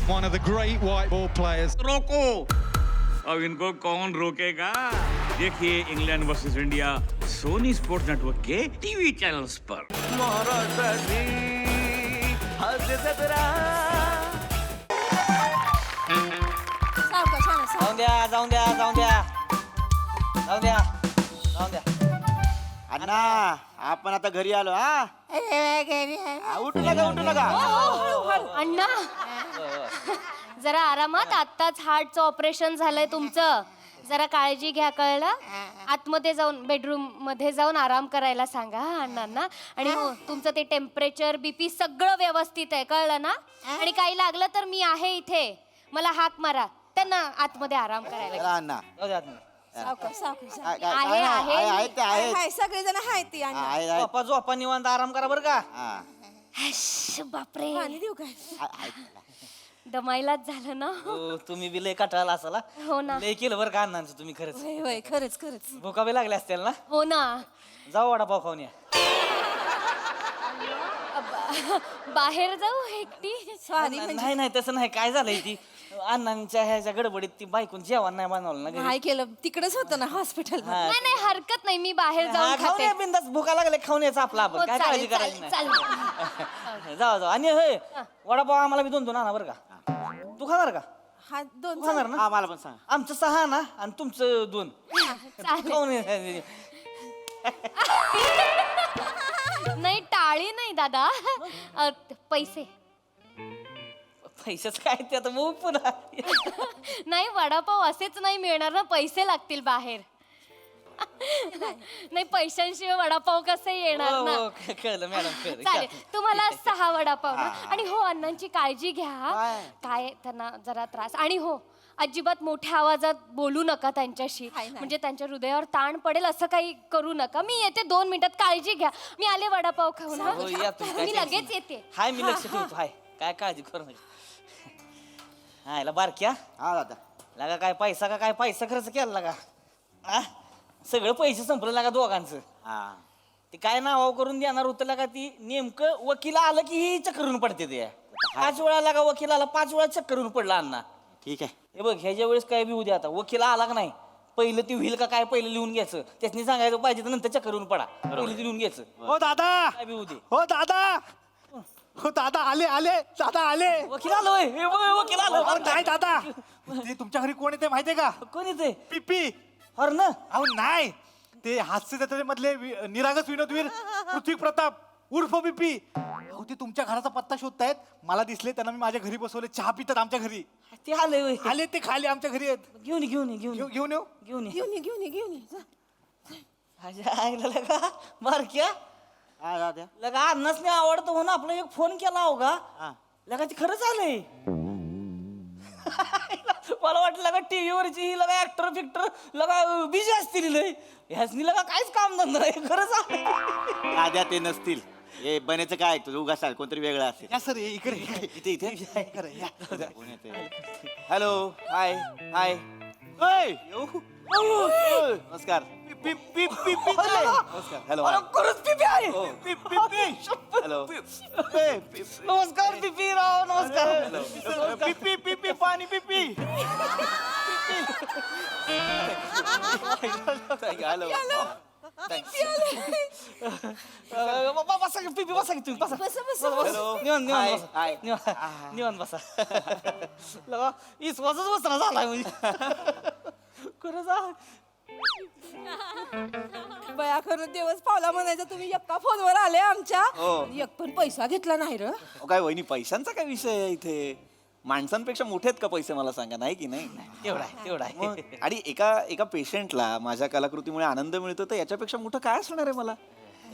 one of the great white ball players. रोको, अब इनको कौन रोकेगा? देखिए England versus India Sony sports network के टीवी चैनल्स पर। जाऊन द्या जाऊन द्या जाऊन द्या जाऊन द्या जाऊन द्या. अण्णा आपण आता घरी आलो हा उठू नका अण्णा जरा आरामात. आत्ताच हार्टचं ऑपरेशन झालंय तुमचं. जरा काळजी घ्या, कळलं? आतमध्ये जाऊन बेडरूम मध्ये जाऊन आराम करायला सांगा अण्णांना. आणि हो, तुमचं ते टेम्परेचर बीपी सगळं व्यवस्थित आहे, कळलं ना? आणि काही लागलं तर मी आहे इथे, मला हाक मारा. त्यांना आतमध्ये आराम करायला चला अण्णा जाऊ द्या आतमध्ये. आहे. सगळेजण आहेत ती आणि झोपा झोपा निवांत आराम करा बरं का. बापरे, पाणी देऊ काय? दमायलाच झालं ना. हो, तुम्ही बी लय कटाळला असाला. हो ना. लय केलं बरं का अण्णांचं तुम्ही खरंच. होय होय खरंच खरंच. भुका बी लागल्या असतील ना. हो ना. जाऊ वडापाव खाऊन या. बाहेर जाऊ एकटी? सॉरी नाही नाही तसं नाही. काय झालंय ती अण्णांच्या ह्याच्या गडबडीत ती बायकून जेवण नाही बनवलं ना घरी. काय केलं तिकडेच होतं ना हॉस्पिटल. नाही नाही, हरकत नाही, मी बाहेर हा, जाऊन खाऊन खाते. या बिंदास. भुका लागले खाऊन यायचं आपलं हो, आपण. काय काळजी चालेल करायची चालेल नाही. चालेल. जाऊ जाऊ. आणि होय वडापाव आम्हाला बी 2-2 आणा बरं का. तू खाणार का? हा तू दोन खाणार ना? हा मला पण सांग आमचं 6 ना आणि तुमचं 2. चालेल. खाऊन या. नाही, टाळी नाही दादा. पैसे पैसेच काय ते आता बघू पुन्हा. नाही, वडापाव असेच नाही मिळणार ना, पैसे लागतील बाहेर. नाही, पैशांशिवाय वडापाव कसे येणार हो, ना. हो, कळलं मॅडम कळलं. चालेल, तुम्हाला 6 वडापाव ना. आणि हो, अण्णांची काळजी घ्या. काय? काय त्यांना जरा त्रास. आणि हो, अजिबात मोठ्या आवाजात बोलू नका त्यांच्याशी. हाय ना. म्हणजे त्यांच्या हृदयावर ताण पडेल असं काही करू नका. मी येते 2 मिनिटात, काळजी घ्या. मी आले वडापाव खाऊन. हो, या तुम्ही, काय मी tension लगेच नाही. येते. हाय मी लक्ष ठेवतो. हाय काय काळजी करू नका. हाय ला बारक्या हा दादा लागा काय पैसा का काय पैसा खर्च केला लागा. आ? सगळं पैसे संपलं लागा दोघांचं. हा ते काय नावावर करून देणार होतं लागा. ती नेमकं वकील आलं की ही चक्करून पडते ते. 5 वेळा लागा वकील आला, 5 वेळा चक्करून पडला अण्णा. ठीक आहे हे बघ ह्याच्या वेळेस काय बी उद्या आता वकील आला का नाही, पहिलं ती होईल का काय पहिलं लिहून घ्यायचं. त्याच्यानी सांगायचं पाहिजे तर नंतर चक्करून पडा. पहिलं ते लिहून घ्यायचं. हो दादा काय बी उद्या हो दादा हो दादा आले आले दादा आले. वकील आलो हे बघ, वकील आलो. अहो, नाही दादा ते तुमच्या घरी कोण येते माहितीये का? कोणी ते पिपी. हर ना. अहो नाही, ते हास्य जत्रे मधले निरागस विनोदवीर पृथ्वी प्रताप उर्फ पिपी. अहो ते तुमच्या घराचा पत्ता शोधतायत. मला दिसले, त्यांना मी माझ्या घरी बसवले. चहा पितात आमच्या घरी. ते आले होय. आले ते खाली आमच्या घरी आहेत. घेऊन ये, घेऊन ये, घेऊन ये, घेऊन येऊ. घेऊन ये. घेऊन ये घेऊन ये घेऊन ये जा. माझ्या आईला लगा बारक्या हा दादा लगा अन्नाच नाही आवडतं म्हणून आपला एक फोन केला हो का. हा लगा ते खरंच आलंय. मला वाटलं लगा टीव्ही वरची ही लगा ऍक्टर फिक्टर लगा बिजी असतील लय. ह्याचनी लगा काहीच काम धंदा नाही. खरंच आलंय. दादा ते नसतील. हे बनेचं काय ऐकतो उगाच कोणतरी वेगळं असेल. या सर इकडे इकडे. इथे इथे इकडे या. हॅलो हाय हाय ओय, येऊ? ओय, नमस्कार पि- पि- पि- पि- पि- नमस्कार हॅलो अरे, खरंच पिपी आहे. हो. हॅलो नमस्कार पिपी राव. नमस्कार. पिपी पिपी पाणी पिपी हॅलो बसा की पिपी, बसा की तुम्ही. बसा बसा, बसा. हॅलो. निवांत निवांत हाय, बसा. हाय. निवांत बसा. लगा इसवासच बसरा झालाय म्हणजे. खरंच आहे. बया खरं दिवस पावला म्हणायचं. तुम्ही एका फोनवर आले आमच्या. हो. आणि एक पण पैसा घेतला नाही र. अहो, काय वहिनी पैशांचा काय विषय आहे इथे? माणसांपेक्षा मोठे आहेत का पैसे मला सांगा. नाही की नाही तेवढा आहे, तेवढा आहे. मग, आणि एका पेशंटला माझ्या कलाकृतीमुळे आनंद मिळतो तर याच्यापेक्षा मोठं काय असणार आहे मला.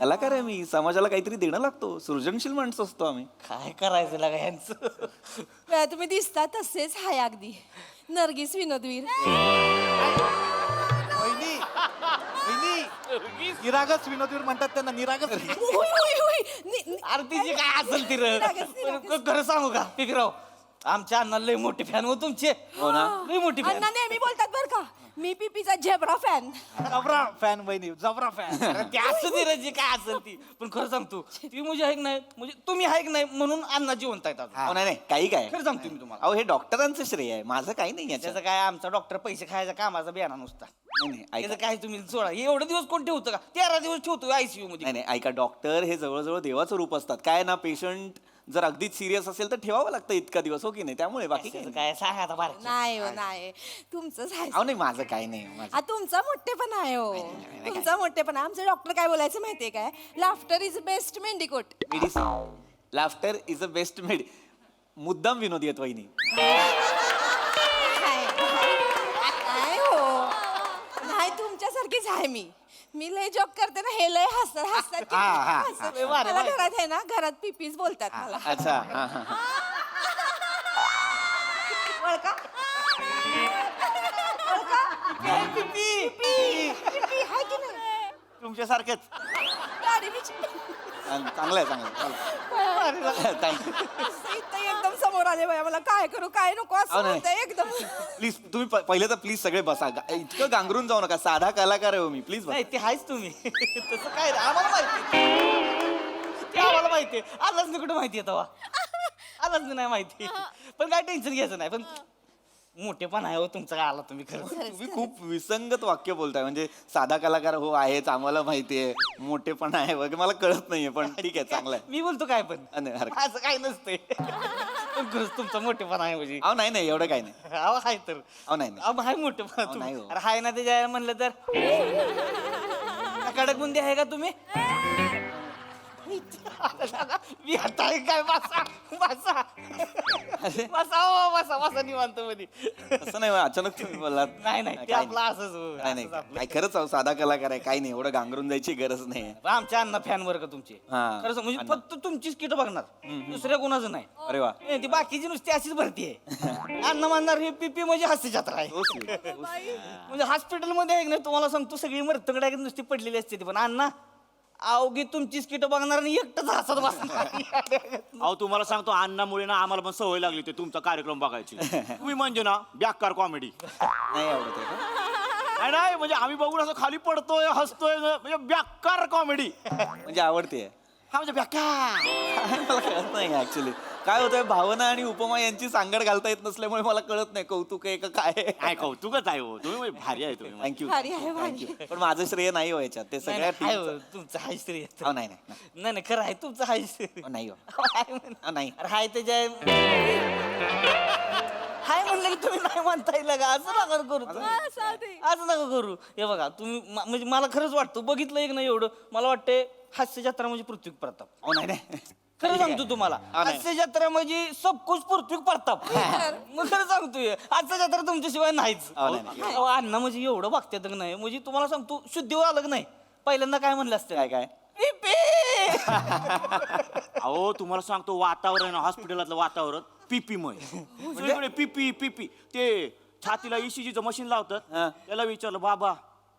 कलाकार आहे मी, समाजाला काहीतरी देणं लागतो. सृजनशील माणसं असतो आम्ही. काय करायचं लागा यांचं. बया तुम्ही दिसता तसेच हाय अगदी नर्गिस विनोदवीर. वहिनी वहिनी निरागस विनोदवीर म्हणतात त्यांना. निरागस होय, होय, होय. अरे तिची काय असेल ती र. निरागस, निरागस. खरं सांगू का पिपीराव, आमच्या अण्णा लय मोठे फॅन हो तुमचे. हो ना? लय मोठी फॅन. अण्णा नेहमी बोलतात बर का मी पीपीचा झेब्रा फॅन. जबरा फॅन बहिणी जबरा फॅन. ते असं दे रे जे काय असेल ती. पण खरं सांगतो ती म्हणजे आहे की नाही, म्हणजे तुम्ही आहे की नाही म्हणून अण्णा जिवंत आहेत अजून. अहो नाही नाही काही काय खरं सांगतो मी तुम्हाला. अहो हे डॉक्टरांचं श्रेय आहे माझं काही नाही याच्यात. त्याचं काय आमचा डॉक्टर पैसे खायचा कामाचा बियाणा नुसता. नाही नाही ऐका त्याचं काय तुम्ही सोडा. हे एवढे दिवस कोण ठेवतं का? 13 दिवस ठेवतो आयसीयू मध्ये. नाही नाही ऐका डॉक्टर हे जवळजवळ देवाचं रूप असतात. काय ना पेशंट जर अगदीच सिरियस असेल तर ठेवावं लागतं इतका दिवस हो की नाही त्यामुळे बाकी काही त्याचं नाही. काय सांगा आता बारीक. नाही हो नाही तुमचंच आहे. अहो नाही माझं काही नाही माझं. तुमचा मोठेपणा आहे हो तुमचा मोठेपणा. आमचे डॉक्टर काय बोलायचं माहितीये काय laughter is best mendicot. Medicine laughter is a best made मुद्दाम विनोदी आहेत वहिनी. नाही हो नाही तुमच्यासारखीच आहे मी लय जॉब करते ना हे लय हसतात लय भारी, मला भारी. घरात आहे ना घरात पीपीच बोलतात मला. अच्छा हा हा हा. पीपी आहे की नाही तुमच्यासारखेच गाडी बिची. चांगलं आहे थँक्यू. असं इथं एकदम समोर आले बाया मला काय करू काय नको अहो, असं नाही. होतंय एकदम. प्लीज तुम्ही पहिले तर प्लीज सगळे बसा इतकं गांगरून जाऊ नका साधा कलाकार आहे हो मी प्लीज नाही ते आहेच तुम्ही. तसं काय रे, आम्हाला माहिती. ते आम्हाला माहिती आलाच नाही कुठं माहिती आहे तेव्हा. आलाच नाही माहिती. पण काय टेन्शन घ्यायचं नाही. पण मोठेपण आहे हो तुमचं. काय आला तुम्ही खरं. तुम्ही खूप विसंगत वाक्य बोलताय म्हणजे साधा कलाकार हो आहेच आम्हाला माहितीये मोठेपण आहे वगैरे मला कळत नाहीये पण ठीक आहे चांगलं आहे. मी बोलतो काय पण नाही, हरकत असं काही नसतंय. पण खरंच तुमचा मोठेपण आहे म्हणजे. अहो नाही नाही एवढं काही नाही अहो आहे तर. अहो नाही नाही अहो आहे मोठेपण अहो, नाही हो. अरे हाय ना ते जायला म्हणलं तर. कडक बुंदी आहे का तुम्ही? मी आता आहे काय बसा बसा बसा हो बसा बसा निवांत मध्ये. असं नाही अचानक तुम्ही बोललात नाही नाही ते काय आपलं असंच हो, नाही नाही असंच आपलं. काय खरंच अहो, साधा कलाकार आहे काही नाही एवढं गांगरून जायची गरज नाही आमच्या अण्णा फॅन वर का तुमचे. हा. खरं सांग, म्हणजे अण्णा. फक्त तुमचीच किट बघणार दुसऱ्या कोणाचं नाही. अरे वा नाही, ती बाकीची नुसती अशीच भरती आहे. अण्णा मानणार हे पीपी म्हणजे हास्य जत्रा आहे. So sweet, so sweet. म्हणजे हॉस्पिटलमध्ये आहे की नाही तुम्हाला सांगतो सगळी मरतंगड्या नुसती पडलेली असते ती. पण अण्णा अवघी तुमची स्किट बघणार आणि एकटंच हसत बसणार. अहो तुम्हाला सांगतो अण्णामुळे ना आम्हाला पण सवय लागली ते तुमचा कार्यक्रम बघायची. तुम्ही म्हणजे ना बेकार कॉमेडी. नाही आवडत आहे का? नाही म्हणजे आम्ही बघून असं खाली पडतोय हसतोय म्हणजे बेकार कॉमेडी. म्हणजे आवडते हा म्हणजे बेकार. मला कळत नाही ऍक्च्युली काय होतंय भावना आणि उपमा यांची सांगड घालता येत नसल्यामुळे मला कळत नाही कौतुक आहे का काय काय कौतुकच आहे हो तुम्ही म्हणजे भारी आहे तुम्ही. थँक्यू भारी आहे, भारी. थँक्यू पण माझं श्रेय नाही हो याच्यात ते सगळ्या नाही, teamचं. हो, तुमचं हाय श्री अहो, नाही नाही नाही. नाही खरं आहे तुमचं हाय श्री. अहो, नाही हो हाय म्हण. अहो, नाही अरे हाय त्याच्या हाय म्हणलं की तुम्ही नाही म्हणता येईल का? असं नका करू तुम्ही. असं नका करू. हे बघा तुम्ही म्हणजे मला खरंच वाटतं बघितलं एक नाही एवढं मला वाटतंय हास्य जत्रा म्हणजे पृथ्वी प्रताप. अहो नाही नाही खरं सांगतो तुम्हाला हा, नाही. हास्य जत्रा म्हणजे सब कुछ पृथ्वी प्रताप. मग खरं सांगतोय हास्य जत्रा तुमच्याशिवाय नाहीच. अहो, नाही, अहो, अण्णा म्हणजे एवढं बघतात का नाही म्हणजे तुम्हाला सांगतो शुद्धीवर आलं का नाही पहिल्यांदा काय म्हणलं असतं काय काय पिपी. अहो तुम्हाला सांगतो वातावरण हॉस्पिटलातलं वातावरण पीपीमय. म्हणजे पीपी पीपी ते छातीला ECGचं मशीन लावतात. हा. त्याला विचारलं बाबा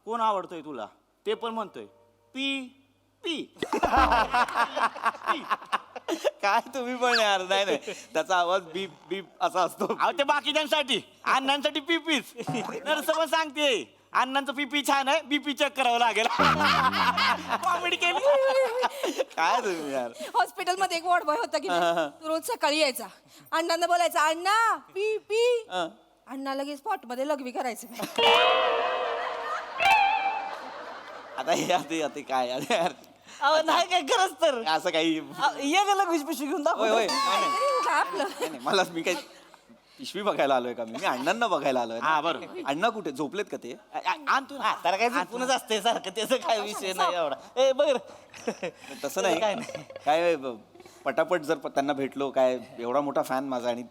कोण आवडतंय तुला ते पण म्हणतोय पी पी. काय तुम्ही पण यार नाही नाही त्याचा आवाज बीप बीप असा असतो. अहो ते बाकीच्यांसाठी अण्णांसाठी पीपीच. नर्स पण सांगते अण्णांचं पीपी छान आहे बीपी चेक करावं लागेल. कॉमेडी केली. काय तुम्ही यार हॉस्पिटलमध्ये एक वॉर्ड बॉय होता की नाही? तो रोज सकाळी यायचा अण्णांना बोलायचा अण्णा पी पी. हं. अण्णा लगेच स्पॉट मध्ये लघवी करायचं. आता हे आता काय आता यार अहो नाही काय खरंच तर असं काही ये गेलं पिशवी घेऊन दाखव. होय होय नाही नाही. तरी उगा आपलं नाही नाही मला मी काही पिशवी बघायला आलोय का मी अण्णांना बघायला आलोय ना. हा, बरोबर. अण्णा कुठे झोपलेत का ते आणतो ना. तर काय पुन्हा असतंय सारखं त्याचं काय विषय नाही एवढा. ए बघ रे. तसं काय नाही नाही. काय पटापट जर त्यांना भेटलो काय एवढा मोठा फॅन माझा आणि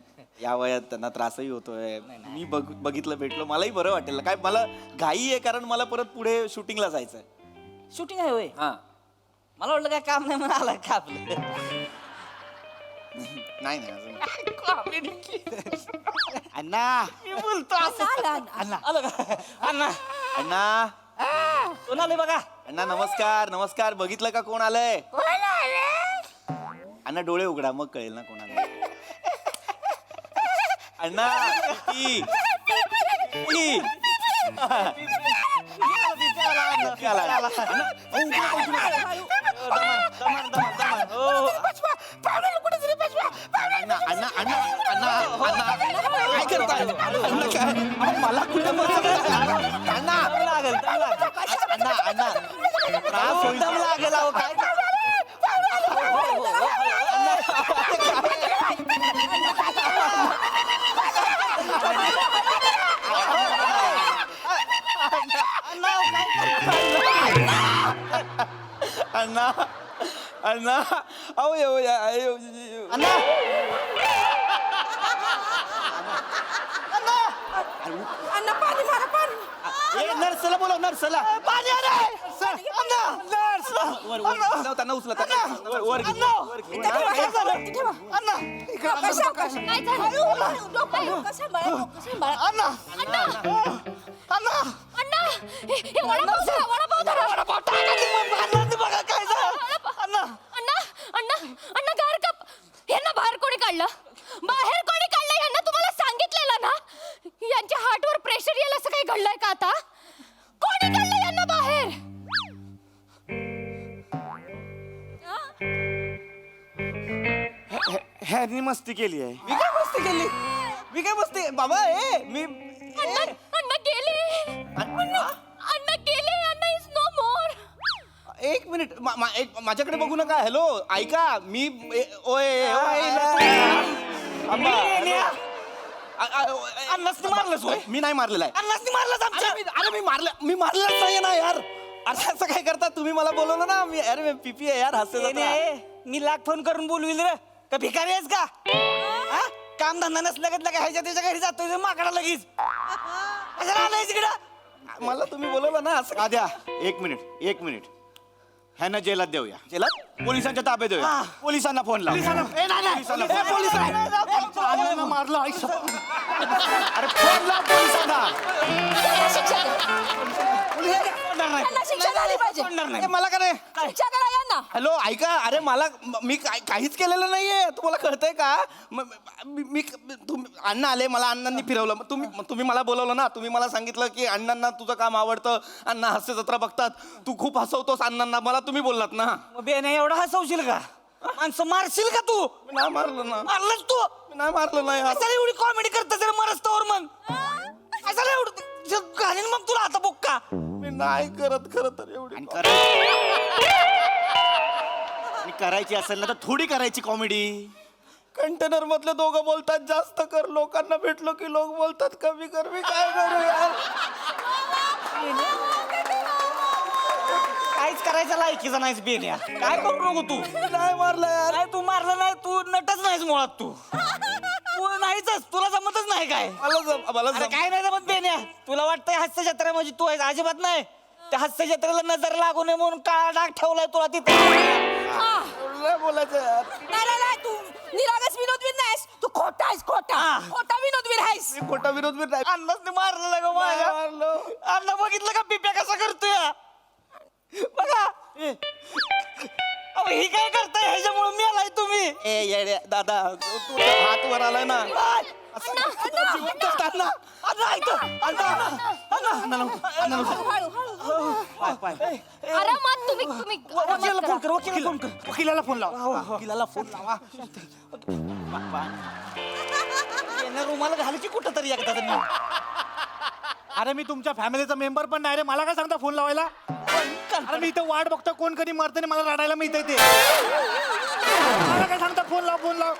या वयात त्यांना त्रासही होतोय मी बघितलं भेटलो मलाही बरं वाटेल काय मला घाई आहे कारण मला परत पुढे शूटिंगला जायचंय. शूटिंग आहे होय. हा मला वाटलं काय काम नाही म्हणून आलाय का आपलं. नाही नाही अजून अण्णा मी बोलतो असं. अण्णा आलं का अण्णा अण्णा कोण आले बघा. अण्णा नमस्कार नमस्कार बघितलं का कोण आलंय अण्णा डोळे उघडा मग कळेल ना कोण आलंय. अण्णा पिपी. पिपी. अण्णा अण्णा अण्णा अण्णा अण्णा काय करताय अण्णा काय अहो, मला कुठे अण्णा अण्णा अण्णा त्रास होईल. लागेल अहो, काय अण्णा अण्णा अहो अण्णा अण्णा पाणी मारा पाणी नर्सला बोलव नर्सला पाणी आलंय. अण्णा त्यांना उचला त्यांना वर घे. काय झालं? अण्णा काय झालं अण्णा अण्णा अण्णा अण्णा हे वडापाव धरा, वडापाव धरा. वडापाव टाकायची मग बांधलं बघा काय झालं. अण्णा अण्णा अण्णा अण्णा गार कप यांना बाहेर कोणी काढलं बाहेर कोणी काढलं यांना तुम्हाला सांगितलेलं ना यांच्या हार्टवर प्रेशर येईल असं काही घडलंय का आता कोणी काढलं यांना बाहेर ह्यानी मस्ती केली आहे. मी काय मस्ती केली मी काय मस्ती बाबा ए मी अण्णा अण्णा गेले अण्णा गेले अण्णा इज नो मोर एक मिनिट माझ्याकडे बघू नका हॅलो ऐका मी ओय अण्णासनी मारलंस होय? मी नाही मारलेला आहे अण्णासनी मारलंस आमच्या. अरे मी मारलेलाच नाही ना यार अरे असं काय करता तुम्ही मला बोलवलं ना मी अरे पीपी आहे यार हास्य ये जत्रा. ने, मी लाख फोन करून बोलविल रे का भिकारी आहेस का हा? काम धंदा नसल्या का ह्याच्या त्याच्या घरी जातोय माकडा लगेच कशाला आलाय तिकडं मला तुम्ही बोलवलं ना असं आद्या एक मिनिट ह्यानं जेलात देऊया जेलात पोलिसांच्या ताब्यात देऊया पोलिसांना फोन लाव अण्णांना मारलं आई शपथ. अरे फोन लाव पोलिसांना. शिक्षा झाली पाहिजे ए, मला का नाही शिक्षा करा यांना हॅलो ऐका अरे मला मी काहीच केलेलं नाहीये तुम्हाला कळतंय का मी अण्णा आले मला अण्णांनी फिरवलं मग तुम्ही मला बोलवलं ना तुम्ही मला सांगितलं की अण्णांना तुझं काम आवडतं अण्णा हास्य जत्रा बघतात तू खूप हसवतोस अण्णांना मला तुम्ही बोललात ना मग बेने एवढा हसवशील का माणसं मारशील का तू मी नाही मारलं ना मारलंच तू मी नाही मारलं नाही कशाला एवढी कॉमेडी करता जरा मरस्तवर मग कशाला एवढं घालीन मग तुला आता बुक्का मी नाही करत खरं तर एवढी आणि करायची असेल ना तर थोडी करायची कॉमेडी. कंटेनर मधले दोघं बोलतात जास्त कर लोकांना भेटलो की लोक बोलतात कमी कर मी काय करू यार काहीच करायचं लायकीचा नाहीस बेन्या काय करू नको तू नाही मारलं यार काय तू मारलं नाही तू नटच नाहीस मुळात तू तू नाहीच तुला जमतच नाही काय मला अरे काय नाही जमत बेन्या तुला वाटतंय हास्य जत्रा म्हणजे तू आहेस अजिबात नाही त्या हास्य जत्रेला नजर लागू नये म्हणून काळा डाग ठेवलाय तुला तिथे नाही बोलायचं यार नाही तू निरागस विनोदवीर नाहीस तू खोटा आहेस खोटा खोटा विनोदवीर आहेस मी खोटा विरोध बी नाही अन्नाच मारलं का माझ्या अण्णा बघितलं का पिप्या कसा करतोय बघा अहो ही काय करताय ह्याच्यामुळे मी आलाय तुम्ही ए येड्या दादा तू हात वर आलाय ना आरामात तुम्ही आरामात करा. वकिलाला फोन लाव वकिलाला फोन लावा रुमाला घालायची कुठं तरी एकदा तरी. अरे मी तुमच्या फॅमिलीचा मेंबर पण नाही रे मला काय सांगता फोन लावायला अरे मी इथं वाट बघतो कोण कधी मरते मला रडायला मिळतंय ते मला काय सांगता फोन लाव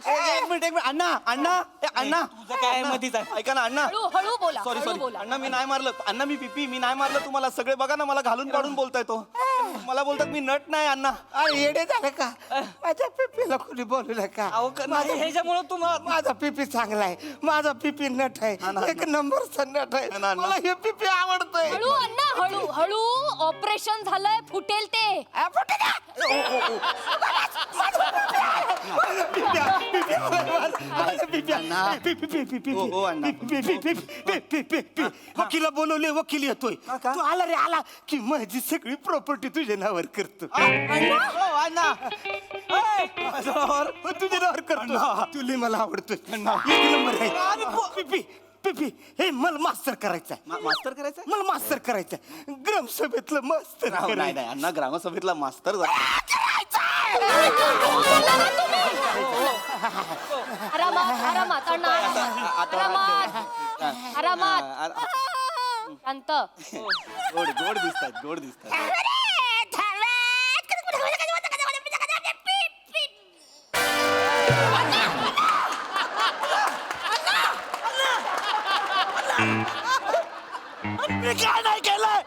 एक मिनिट अण्णा अण्णा तुझं काय मधीच आहे ऐका ना अण्णा हळू हळू बोला सॉरी हळू सॉरी बोला अण्णा मी नाही मारलं अण्णा मी पीपी मी नाही मारलं तुम्हाला सगळे बघा ना मला घालून काढून बोलताय तो मला बोलतात मी नट नाही अण्णा अरे येडे झालं का माझ्या पिपीला कोणी बोलू नका अहो नाही ह्याच्यामुळे तुम्हाला माझा पिपी चांगला आहे माझा पिपी नट आहे एक नंबरचा नट आहे ना, ना. मला हे पिपी आवडतंय हळू अण्णा हळू हळू ऑपरेशन झालंय फुटेल ते फुटे का? वकिला बोलवले वकील येतोय तू आला रे आला की माझी सगळी प्रॉपर्टी तुझ्या नावावर करतो तुझ्या नावावर करतो तुले मला आवडतोय एक नंबर आहे पिपी पिपी हे मला मास्तर करायचं आहे मास्तर करायचं मला मास्तर करायचं आहे ग्रामसभेतलं मास्तर नाही नाही अण्णा ग्रामसभेतला मास्तर आरामात आरामात अण्णा आरामात आरामात शांत. गोड गोड दिसतात गोड दिसतात मी काय नाही केलं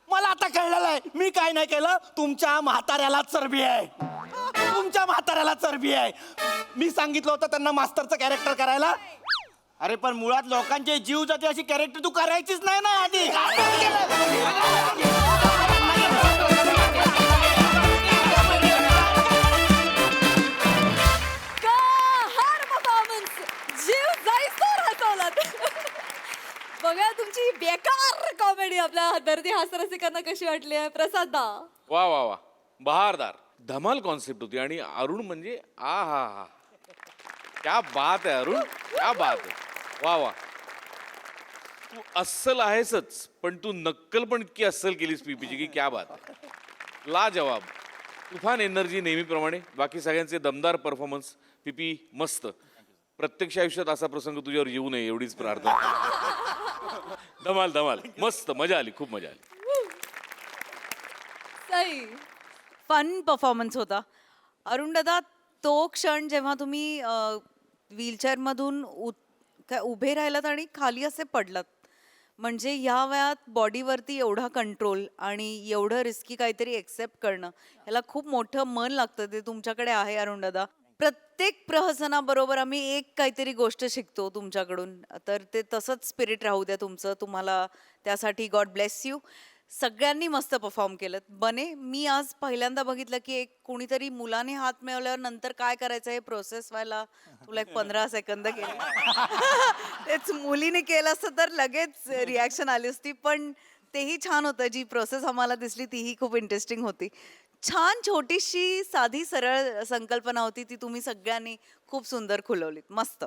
मला आता कळलेलं आहे मी काय नाही केलं तुमच्या म्हाताऱ्याला चरबी आहे तुमच्या म्हाताऱ्याला चरबी आहे मी सांगितलं होतं त्यांना मास्तरचं कॅरेक्टर करायला अरे पण मुळात लोकांचे जीव जाते अशी कॅरेक्टर तू करायचीच नाही ना आधी हर परफॉर्मन्स जीव जाईस्तोवर हसवलात बघा तुमची बेकार कॉमेडी आपल्या दर्दी हास्यरसिकांना कशी वाटली आहे प्रसाद दा वा वा वा बहारदार धमाल कॉन्सेप्ट होती आणि अरुण म्हणजे आ हा हा क्या बात आहे अरुण क्या बात आहे वा वा तू अस्सल आहेसच पण तू नक्कल पण इतकी अस्सल केलीस पीपीची की क्या बात आहे लाजवाब तुफान एनर्जी नेहमीप्रमाणे बाकी सगळ्यांचे दमदार परफॉर्मन्स पीपी मस्त प्रत्यक्ष आयुष्यात असा प्रसंग तुझ्यावर येऊ नये एवढीच प्रार्थना धमाल धमाल मस्त मजा आली खूप मजा आली सई फन परफॉर्मन्स होता अरुण दादा तो क्षण जेव्हा तुम्ही व्हीलचेअरमधून काय उभे राहिलात आणि खाली असे पडलात म्हणजे ह्या वयात बॉडीवरती एवढा कंट्रोल आणि एवढं रिस्की काहीतरी एक्सेप्ट करणं ह्याला खूप मोठं मन लागतं ते तुमच्याकडे आहे अरुण दादा प्रत्येक प्रहसनाबरोबर आम्ही एक काहीतरी गोष्ट शिकतो तुमच्याकडून तर ते तसंच स्पिरिट राहू द्या तुमचं तुम्हाला त्यासाठी गॉड ब्लेस यू सगळ्यांनी मस्त परफॉर्म केलं बने मी आज पहिल्यांदा बघितलं की एक कोणीतरी मुलाने हात मिळवल्यावर नंतर काय करायचं हे प्रोसेस व्हायला तुला एक 15 सेकंद केले तेच मुलीने केलं असतं तर लगेच रिॲक्शन आली असती पण तेही छान होतं जी प्रोसेस आम्हाला दिसली तीही खूप इंटरेस्टिंग होती छान छोटीशी साधी सरळ संकल्पना होती ती तुम्ही सगळ्यांनी खूप सुंदर खुलवलीत मस्त